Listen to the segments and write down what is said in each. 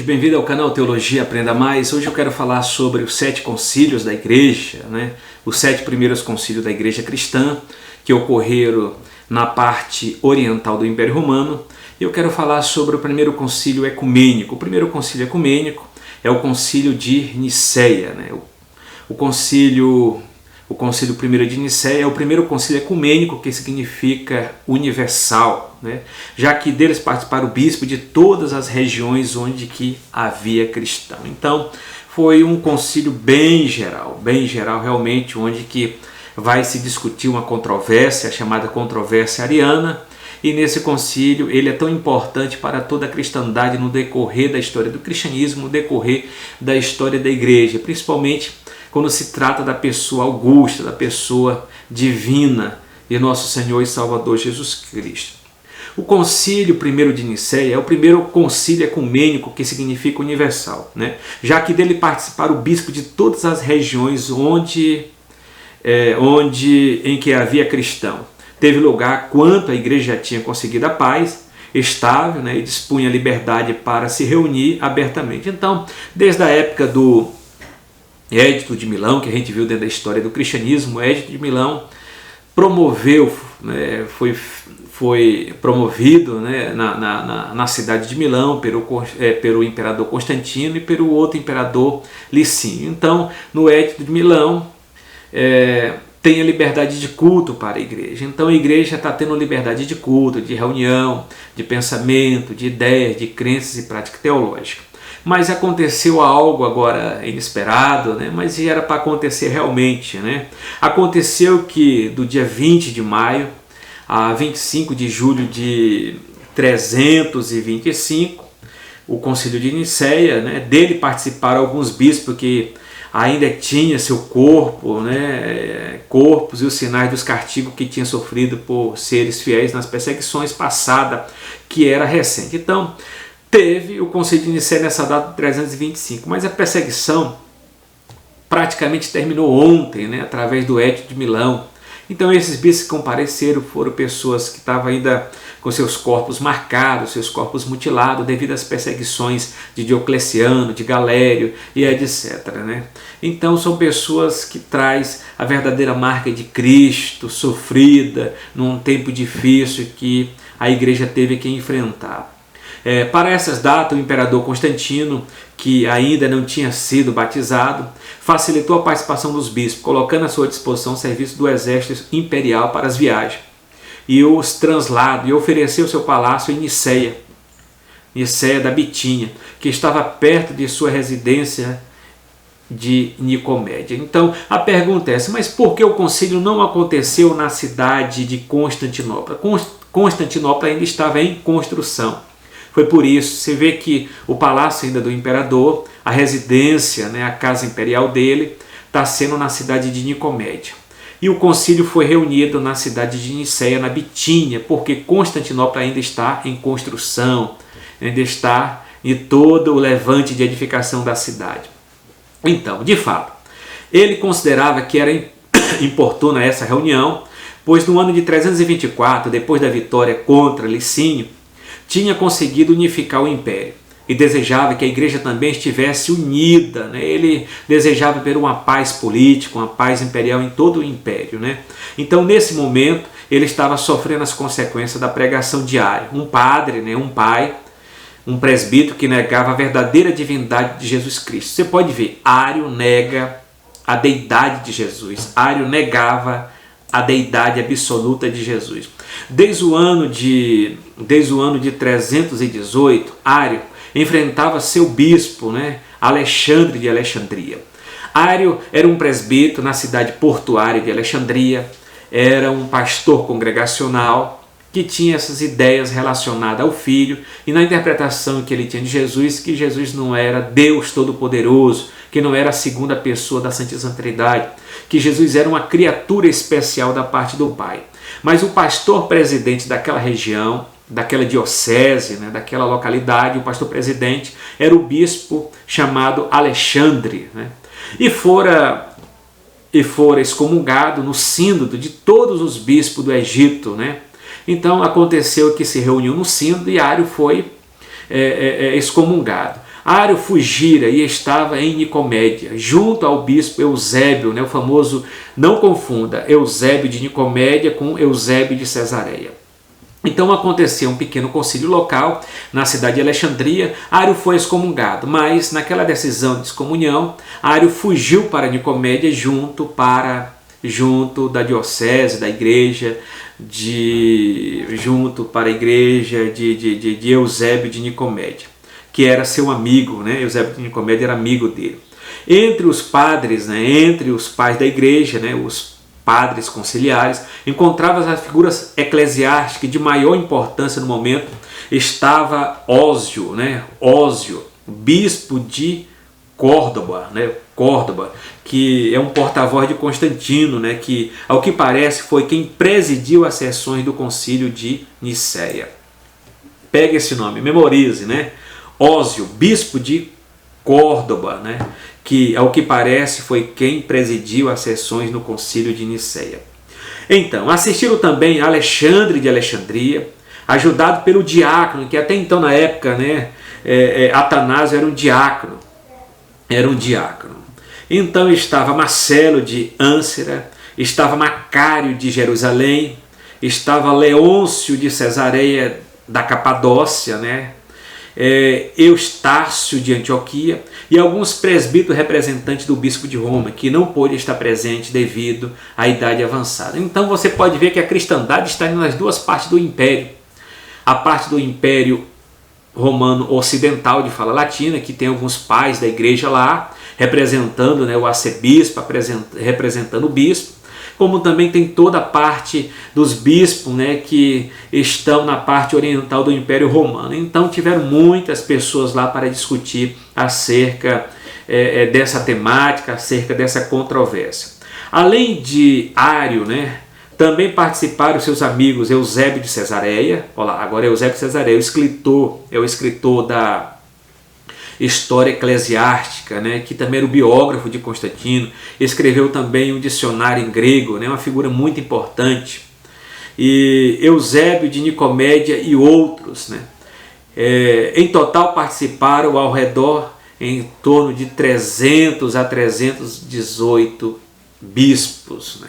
bem-vindo ao canal Teologia Aprenda Mais. Hoje eu quero falar sobre os 7 concílios da igreja, Os 7 primeiros concílios da igreja cristã que ocorreram na parte oriental do Império Romano. Eu quero falar sobre o primeiro concílio ecumênico. O primeiro concílio ecumênico é o concílio de Nicéia, O concílio primeiro de Nicéia é o primeiro concílio ecumênico, que significa universal, já que deles participaram o bispo de todas as regiões onde que havia cristão. Então foi um concílio bem geral realmente, onde que vai se discutir uma controvérsia, chamada controvérsia ariana, e nesse concílio ele é tão importante para toda a cristandade no decorrer da história do cristianismo, no decorrer da história da igreja, principalmente quando se trata da pessoa augusta, da pessoa divina de nosso Senhor e Salvador Jesus Cristo. O concílio primeiro de Nicéia é o primeiro concílio ecumênico, que significa universal, já que dele participaram o bispo de todas as regiões em que havia cristão. Teve lugar quanto a igreja já tinha conseguido a paz estável, e dispunha liberdade para se reunir abertamente. Então, desde a época do Édito de Milão, que a gente viu dentro da história do cristianismo, o Édito de Milão promoveu, foi promovido na cidade de Milão pelo imperador Constantino e pelo outro imperador Licínio. Então, no Édito de Milão, tem a liberdade de culto para a igreja. Então a igreja está tendo liberdade de culto, de reunião, de pensamento, de ideias, de crenças e prática teológica. Mas aconteceu algo agora inesperado, mas era para acontecer realmente. Aconteceu que do dia 20 de maio a 25 de julho de 325, o concílio de Nicéia, dele participaram alguns bispos que ainda tinha seu corpo, corpos e os sinais dos castigos que tinha sofrido por seres fiéis nas perseguições passadas, que era recente. Então, teve o concílio de Nicéia nessa data de 325, mas a perseguição praticamente terminou ontem, através do Édito de Milão. Então esses bispos que compareceram foram pessoas que estavam ainda com seus corpos marcados, seus corpos mutilados devido às perseguições de Diocleciano, de Galério e etc. Então são pessoas que trazem a verdadeira marca de Cristo, sofrida num tempo difícil que a igreja teve que enfrentar. Para essas datas, o imperador Constantino, que ainda não tinha sido batizado, facilitou a participação dos bispos, colocando à sua disposição o serviço do exército imperial para as viagens, e os translados, e ofereceu seu palácio em Nicéia da Bitínia, que estava perto de sua residência de Nicomédia. Então a pergunta é essa: mas por que o concílio não aconteceu na cidade de Constantinopla? Constantinopla ainda estava em construção. Foi por isso, você vê que o palácio ainda do imperador, a residência, a casa imperial dele, está sendo na cidade de Nicomédia. E o concílio foi reunido na cidade de Nicéia, na Bitínia, porque Constantinopla ainda está em construção, ainda está em todo o levante de edificação da cidade. Então, de fato, ele considerava que era importuna essa reunião, pois no ano de 324, depois da vitória contra Licínio, tinha conseguido unificar o império e desejava que a igreja também estivesse unida. Ele desejava ter uma paz política, uma paz imperial em todo o império. Então, nesse momento, ele estava sofrendo as consequências da pregação de Ário, um padre, um pai, um presbítero que negava a verdadeira divindade de Jesus Cristo. Você pode ver, Ário nega a deidade de Jesus, Ário negava a deidade absoluta de Jesus. Desde o ano de 318, Ário enfrentava seu bispo, Alexandre de Alexandria. Ário era um presbítero na cidade portuária de Alexandria, era um pastor congregacional que tinha essas ideias relacionadas ao Filho e na interpretação que ele tinha de Jesus, que Jesus não era Deus Todo-Poderoso, que não era a segunda pessoa da Santíssima Trindade, que Jesus era uma criatura especial da parte do Pai. Mas o pastor presidente daquela região, daquela diocese, daquela localidade, o pastor presidente era o bispo chamado Alexandre, e fora excomungado no sínodo de todos os bispos do Egito. Então aconteceu que se reuniu no sínodo e Ário foi excomungado. Ário fugira e estava em Nicomédia, junto ao bispo Eusébio, né, o famoso, não confunda, Eusébio de Nicomédia com Eusébio de Cesareia. Então aconteceu um pequeno concílio local na cidade de Alexandria. Ário foi excomungado, mas naquela decisão de excomunhão, Ário fugiu para Nicomédia junto da diocese, da igreja, junto para a igreja de Eusébio de Nicomédia, que era seu amigo, né? Eusébio de Nicomédia era amigo dele. Entre os padres, né? Entre os pais da igreja, né? Os padres conciliares, encontrava as figuras eclesiásticas de maior importância no momento. Estava Ósio, né? Ósio, bispo de Córdoba, né? Córdoba, que é um porta-voz de Constantino, né? Que, ao que parece, foi quem presidiu as sessões do concílio de Nicéia. Pega esse nome, memorize, né? Ósio, bispo de Córdoba, né? Que, ao que parece, foi quem presidiu as sessões no concílio de Nicéia. Então, assistiram também Alexandre de Alexandria, ajudado pelo diácono, que até então, na época, né, Atanásio era um diácono. Então estava Marcelo de Âncera, estava Macário de Jerusalém, estava Leôncio de Cesareia da Capadócia, né? Eustácio de Antioquia e alguns presbíteros representantes do bispo de Roma, que não pôde estar presente devido à idade avançada. Então você pode ver que a cristandade está nas duas partes do império. A parte do império romano ocidental de fala latina, que tem alguns pais da igreja lá, representando, né, o arcebispo, representando o bispo, como também tem toda a parte dos bispos, né, que estão na parte oriental do Império Romano. Então tiveram muitas pessoas lá para discutir acerca dessa temática, acerca dessa controvérsia. Além de Ário, né, também participaram seus amigos Eusébio de Cesareia. Olha lá, agora Eusébio de Cesareia, o escritor da História Eclesiástica, né, que também era o biógrafo de Constantino, escreveu também um dicionário em grego, né, uma figura muito importante, e Eusébio de Nicomédia e outros, né. Em total participaram ao redor em torno de 300 a 318 bispos, né.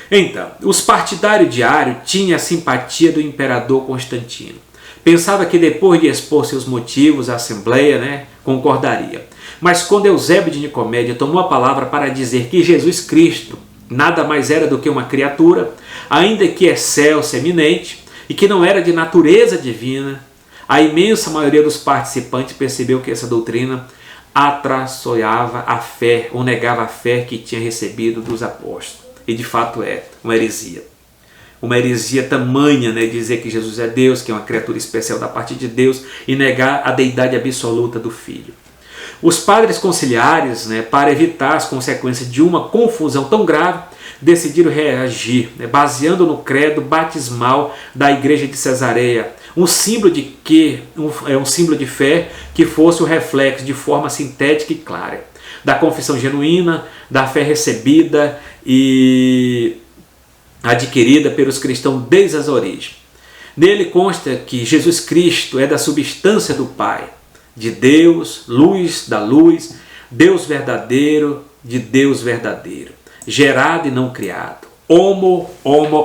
Então, os partidários de Ário tinham a simpatia do imperador Constantino. Pensava que depois de expor seus motivos, a Assembleia, né, concordaria. Mas quando Eusébio de Nicomédia tomou a palavra para dizer que Jesus Cristo nada mais era do que uma criatura, ainda que excelsa, eminente, e que não era de natureza divina, a imensa maioria dos participantes percebeu que essa doutrina atraiçoava a fé, ou negava a fé que tinha recebido dos apóstolos. E de fato é uma heresia. Uma heresia tamanha, né, dizer que Jesus é Deus, que é uma criatura especial da parte de Deus, e negar a deidade absoluta do Filho. Os padres conciliares, né, para evitar as consequências de uma confusão tão grave, decidiram reagir, né, baseando no credo batismal da igreja de Cesareia, um símbolo de fé que fosse o reflexo de forma sintética e clara da confissão genuína, da fé recebida e adquirida pelos cristãos desde as origens. Nele consta que Jesus Cristo é da substância do Pai, de Deus, luz da luz, Deus verdadeiro de Deus verdadeiro, gerado e não criado. Homo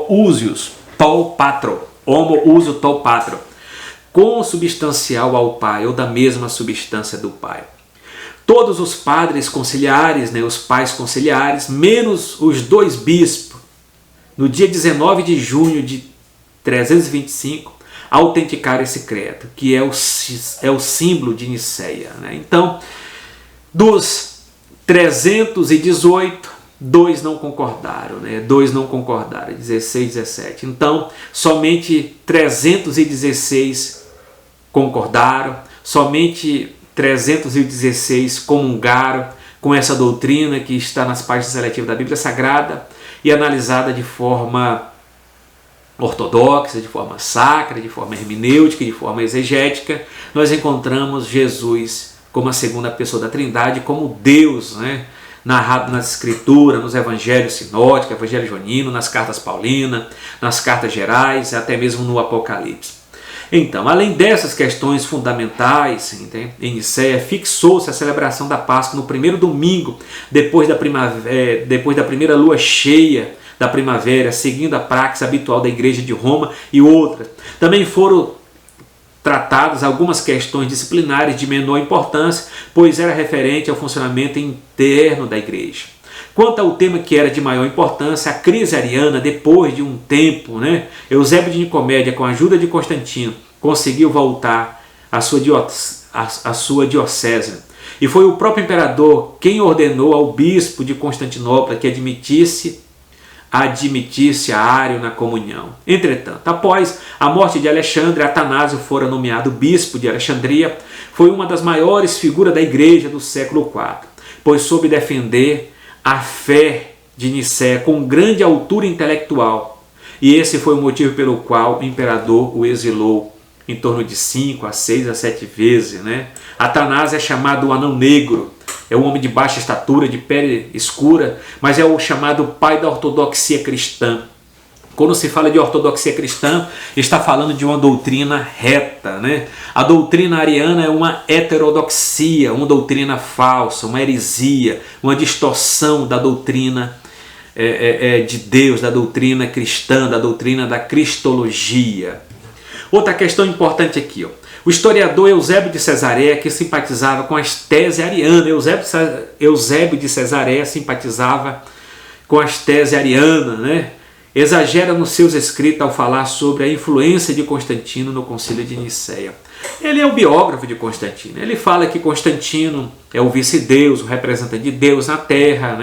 usius tol patro, homo uso tol patro, consubstancial ao Pai, ou da mesma substância do Pai. Todos os padres conciliares, né, os pais conciliares, menos os dois bispos, no dia 19 de junho de 325, autenticaram esse credo, que é o símbolo de Nicéia, né? Então, dos 318, dois não concordaram, né? 16, 17. Então, somente 316 concordaram, somente 316 comungaram com essa doutrina que está nas páginas seletivas da Bíblia Sagrada e analisada de forma ortodoxa, de forma sacra, de forma hermenêutica, de forma exegética. Nós encontramos Jesus como a segunda pessoa da Trindade, como Deus, né, narrado nas Escrituras, nos Evangelhos sinóticos, Evangelho joanino, nas cartas paulinas, nas cartas gerais, até mesmo no Apocalipse. Então, além dessas questões fundamentais, em Nicéia fixou-se a celebração da Páscoa no primeiro domingo, depois da primeira lua cheia da primavera, seguindo a praxe habitual da Igreja de Roma e outras. Também foram tratadas algumas questões disciplinares de menor importância, pois era referente ao funcionamento interno da Igreja. Quanto ao tema que era de maior importância, a crise ariana, depois de um tempo, Eusébio de Nicomédia, com a ajuda de Constantino, conseguiu voltar à sua diocese. E foi o próprio imperador quem ordenou ao bispo de Constantinopla que admitisse Ário na comunhão. Entretanto, após a morte de Alexandre, Atanásio fora nomeado bispo de Alexandria. Foi uma das maiores figuras da igreja do século IV, pois soube defender a fé de Nicéia com grande altura intelectual. E esse foi o motivo pelo qual o imperador o exilou em torno de 5 a 6 a 7 vezes. Atanásio é chamado o Anão Negro. É um homem de baixa estatura, de pele escura, mas é o chamado pai da ortodoxia cristã. Quando se fala de ortodoxia cristã, está falando de uma doutrina reta. A doutrina ariana é uma heterodoxia, uma doutrina falsa, uma heresia, uma distorção da doutrina de Deus, da doutrina cristã, da doutrina da cristologia. Outra questão importante aqui, o historiador Eusébio de Cesareia, que simpatizava com as teses arianas. Eusébio de Cesareia simpatizava com as teses arianas, exagera nos seus escritos ao falar sobre a influência de Constantino no Concílio de Nicéia. Ele é o biógrafo de Constantino. Ele fala que Constantino é o vice-deus, o representante de Deus na terra,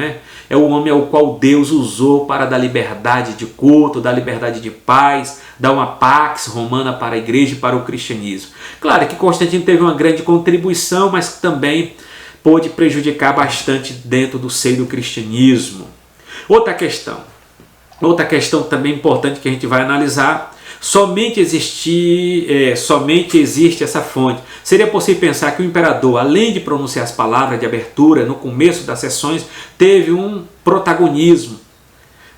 é o homem ao qual Deus usou para dar liberdade de culto, dar liberdade de paz, dar uma pax romana para a igreja e para o cristianismo. Claro que Constantino teve uma grande contribuição, mas também pôde prejudicar bastante dentro do seio do cristianismo. Outra questão também importante que a gente vai analisar, somente existe essa fonte. Seria possível pensar que o imperador, além de pronunciar as palavras de abertura no começo das sessões, teve um protagonismo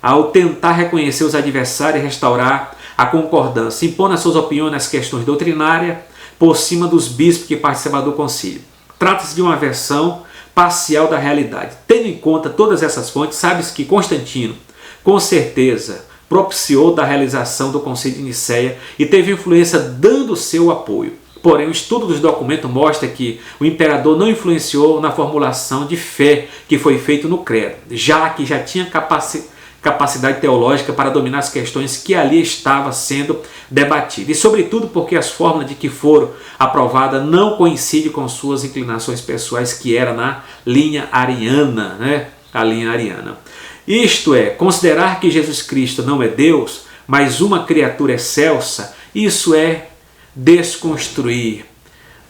ao tentar reconhecer os adversários e restaurar a concordância, impondo as suas opiniões nas questões doutrinárias por cima dos bispos que participavam do concílio. Trata-se de uma versão parcial da realidade. Tendo em conta todas essas fontes, sabe-se que Constantino, com certeza, propiciou da realização do Concílio de Nicéia e teve influência dando seu apoio. Porém, o estudo dos documentos mostra que o imperador não influenciou na formulação de fé que foi feito no credo, já que já tinha capacidade teológica para dominar as questões que ali estavam sendo debatidas. E sobretudo porque as fórmulas de que foram aprovadas não coincidem com suas inclinações pessoais, que era na linha ariana, a linha ariana. Isto é, considerar que Jesus Cristo não é Deus, mas uma criatura excelsa, isso é desconstruir,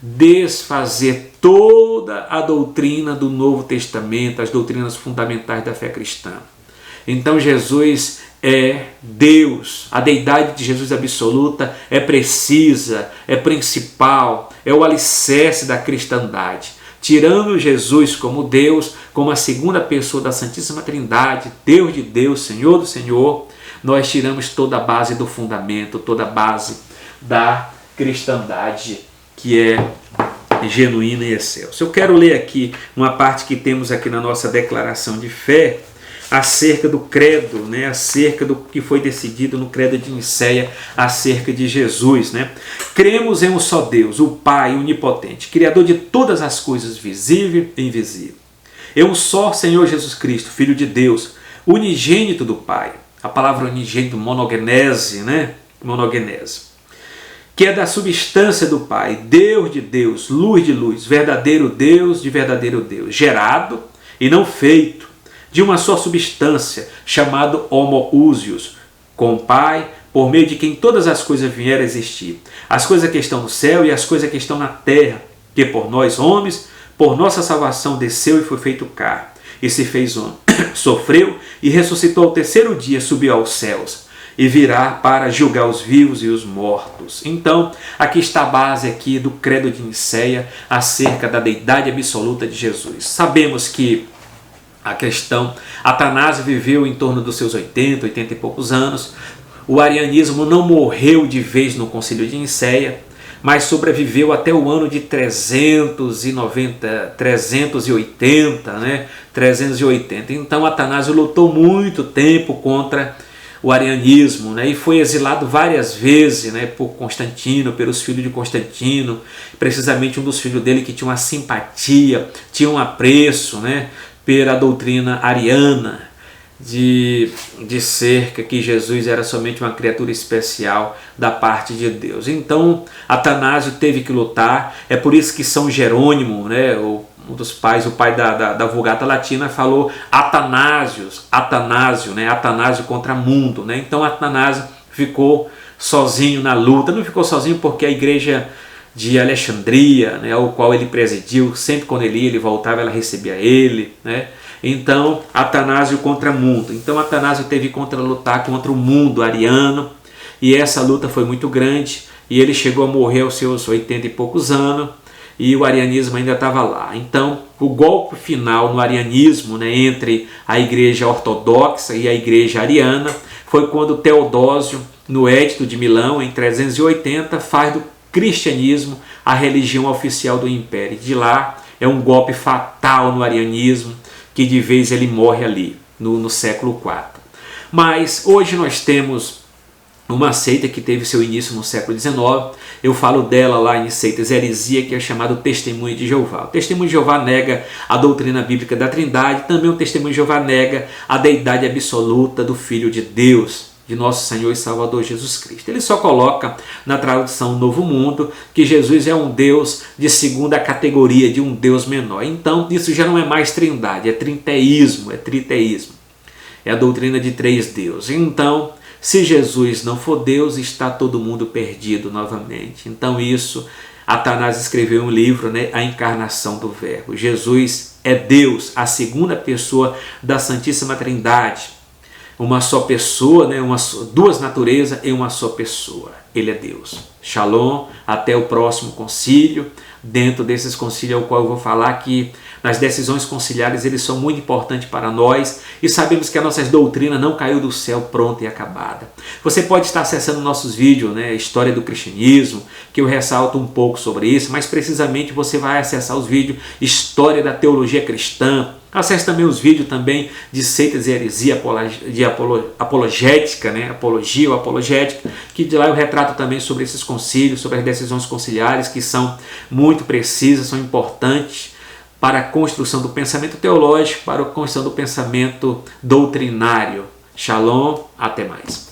desfazer toda a doutrina do Novo Testamento, as doutrinas fundamentais da fé cristã. Então Jesus é Deus, a deidade de Jesus absoluta é precisa, é principal, é o alicerce da cristandade. Tirando Jesus como Deus, como a segunda pessoa da Santíssima Trindade, Deus de Deus, Senhor do Senhor, nós tiramos toda a base do fundamento, toda a base da cristandade, que é genuína e excelsa. Eu quero ler aqui uma parte que temos aqui na nossa declaração de fé, acerca do credo, acerca do que foi decidido no credo de Nicéia, acerca de Jesus. Cremos em um só Deus, o Pai onipotente, Criador de todas as coisas visível e invisível. Em um só Senhor Jesus Cristo, Filho de Deus, unigênito do Pai. A palavra unigênito, monogenese, que é da substância do Pai, Deus de Deus, luz de luz, verdadeiro Deus de verdadeiro Deus, gerado e não feito, de uma só substância, chamado homoousios, com o Pai, por meio de quem todas as coisas vieram a existir. As coisas que estão no céu e as coisas que estão na terra, que por nós homens, por nossa salvação desceu e foi feito carne, e se fez homem. Sofreu e ressuscitou ao terceiro dia, subiu aos céus, e virá para julgar os vivos e os mortos. Então, aqui está a base aqui do credo de Nicéia, acerca da deidade absoluta de Jesus. Sabemos que Atanásio viveu em torno dos seus 80 e poucos anos, o arianismo não morreu de vez no Concílio de Nicéia, mas sobreviveu até o ano de 380, né? 380. Então Atanásio lutou muito tempo contra o arianismo, né? E foi exilado várias vezes, né? Por Constantino, pelos filhos de Constantino, precisamente um dos filhos dele que tinha uma simpatia, tinha um apreço, né? Pela doutrina ariana, de ser que Jesus era somente uma criatura especial da parte de Deus. Então Atanásio teve que lutar. É por isso que São Jerônimo, né, um dos pais, o pai da Vulgata Latina, falou Atanásio, né, Atanásio contra mundo, né? Então Atanásio ficou sozinho na luta. Não ficou sozinho porque a igreja de Alexandria, né, ao qual ele presidiu, sempre quando ele ia, ele voltava, ela recebia ele, né? Então, Atanásio contra mundo. Então, Atanásio teve que lutar contra o mundo ariano, e essa luta foi muito grande, e ele chegou a morrer aos seus 80 e poucos anos, e o arianismo ainda estava lá. Então, o golpe final no arianismo, né, entre a igreja ortodoxa e a igreja ariana, foi quando Teodósio, no Edito de Milão, em 380, faz do cristianismo a religião oficial do império. De lá é um golpe fatal no arianismo, que de vez ele morre ali, no século IV. Mas hoje nós temos uma seita que teve seu início no século XIX, eu falo dela lá em Seitas e Heresia, que é chamado Testemunho de Jeová. O Testemunho de Jeová nega a doutrina bíblica da Trindade, também o Testemunho de Jeová nega a deidade absoluta do Filho de Deus, de nosso Senhor e Salvador Jesus Cristo. Ele só coloca na tradução Novo Mundo que Jesus é um Deus de segunda categoria, de um Deus menor. Então isso já não é mais trindade, é triteísmo, é triteísmo. É a doutrina de três deuses. Então, se Jesus não for Deus, está todo mundo perdido novamente. Então isso, Atanásio escreveu um livro, né, A Encarnação do Verbo. Jesus é Deus, a segunda pessoa da Santíssima Trindade. Uma só pessoa, né? Duas naturezas em uma só pessoa. Ele é Deus. Shalom, até o próximo concílio. Dentro desses concílios ao qual eu vou falar que nas decisões conciliares eles são muito importantes para nós e sabemos que a nossa doutrina não caiu do céu pronta e acabada. Você pode estar acessando nossos vídeos, né, História do Cristianismo, que eu ressalto um pouco sobre isso, mas precisamente você vai acessar os vídeos História da Teologia Cristã. Acesse também os vídeos também de Seitas e Heresia, de apologética, né? Apologia ou apologética, que de lá eu retrato também sobre esses concílios, sobre as decisões conciliares, que são muito precisas, são importantes para a construção do pensamento teológico, para a construção do pensamento doutrinário. Shalom, até mais.